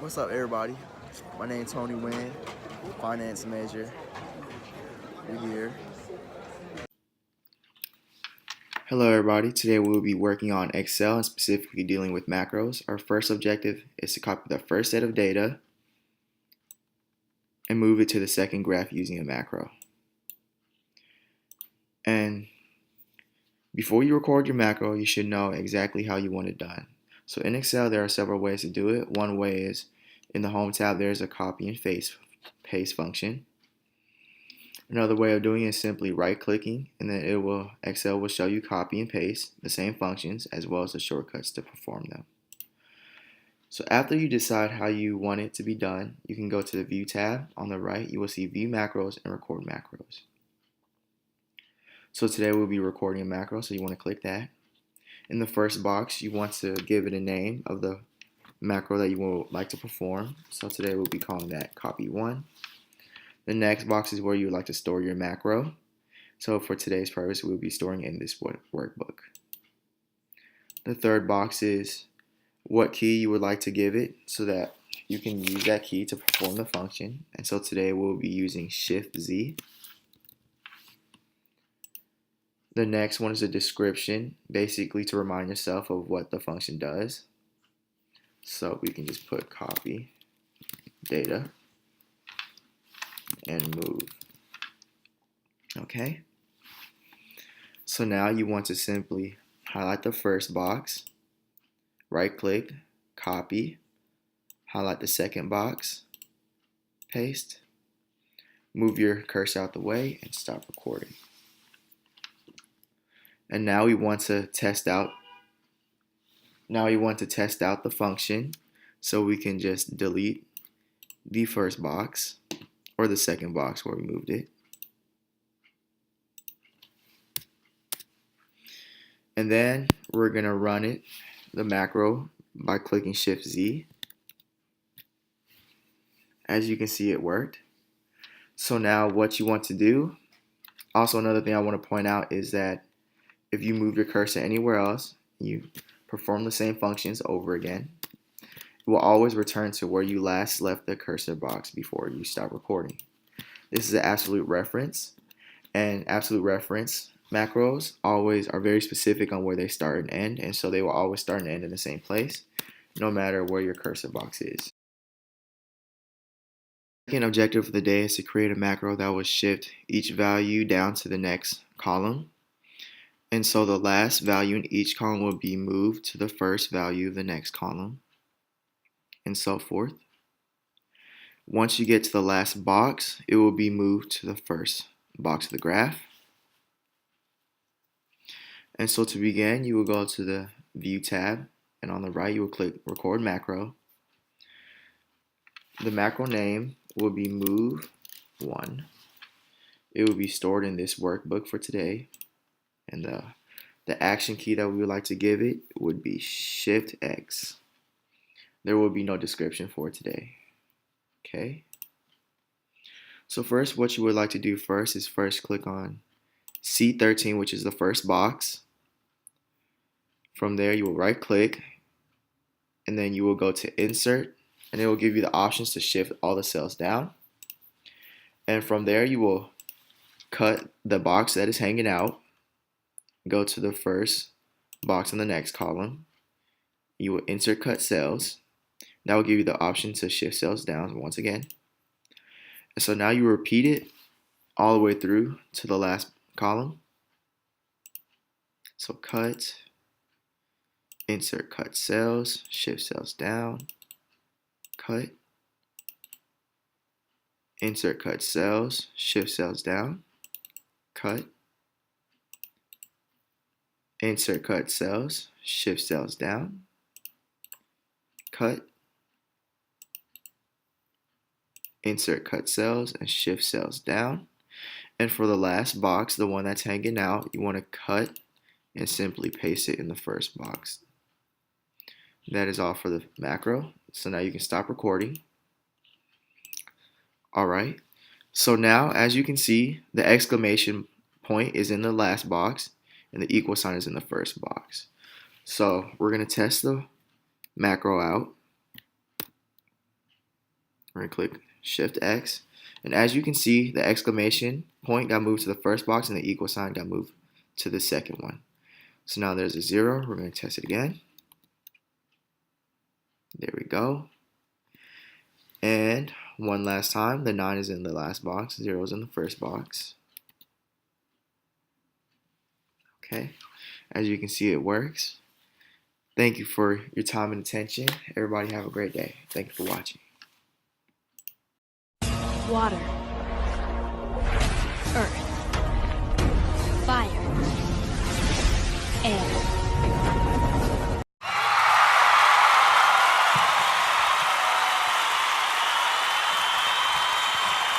What's up, everybody? My name's Tony Wynn, finance major. We here. Hello everybody, today we will be working on Excel and specifically dealing with macros. Our first objective is to copy the first set of data and move it to the second graph using a macro. And before you record your macro, you should know exactly how you want it done. So in Excel, there are several ways to do it. One way is in the Home tab, there's a copy and paste function. Another way of doing it is simply right-clicking, and then Excel will show you copy and paste the same functions as well as the shortcuts to perform them. So after you decide how you want it to be done, you can go to the View tab. On the right, you will see View Macros and Record Macros. So today we'll be recording a macro, so you want to click that. In the first box, you want to give it a name of the macro that you would like to perform. So today we'll be calling that Copy 1. The next box is where you would like to store your macro. So for today's purpose, we'll be storing in this workbook. The third box is what key you would like to give it so that you can use that key to perform the function. And so today we'll be using Shift Z. The next one is a description, basically to remind yourself of what the function does. So we can just put copy data and move. Okay. So now you want to simply highlight the first box, right click, copy, highlight the second box, paste, move your cursor out the way and stop recording. And now we want to test out the function, so we can just delete the first box or the second box where we moved it. And then we're going to run the macro by clicking Shift Z. As you can see, it worked. So now what you want to do, also another thing I want to point out is that if you move your cursor anywhere else, you perform the same functions over again, it will always return to where you last left the cursor box before you stop recording. This is an absolute reference, and absolute reference macros always are very specific on where they start and end, and so they will always start and end in the same place, no matter where your cursor box is. The second objective for the day is to create a macro that will shift each value down to the next column. And so the last value in each column will be moved to the first value of the next column, and so forth. Once you get to the last box, it will be moved to the first box of the graph. And so to begin, you will go to the View tab, and on the right, you will click Record Macro. The macro name will be Move 1. It will be stored in this workbook for today. And the action key that we would like to give it would be Shift X. There will be no description for today. Okay. So first, what you would like to do first is click on C13, which is the first box. From there, you will right click, and then you will go to Insert, and it will give you the options to shift all the cells down. And from there, you will cut the box that is hanging out, go to the first box in the next column. You will insert cut cells. That will give you the option to shift cells down once again. And so now you repeat it all the way through to the last column. So cut, insert cut cells, shift cells down, cut, insert cut cells, shift cells down, cut, insert cut cells, shift cells down, cut, insert cut cells and shift cells down. And for the last box, the one that's hanging out, you want to cut and simply paste it in the first box. That is all for the macro. So now you can stop recording. Alright, so now as you can see, the exclamation point is in the last box and the equal sign is in the first box. So we're going to test the macro out. We're going to click Shift X. And as you can see, the exclamation point got moved to the first box and the equal sign got moved to the second one. So now there's a 0. We're going to test it again. There we go. And one last time, the 9 is in the last box, 0 is in the first box. Okay, as you can see, it works. Thank you for your time and attention. Everybody have a great day. Thank you for watching. Water. Earth.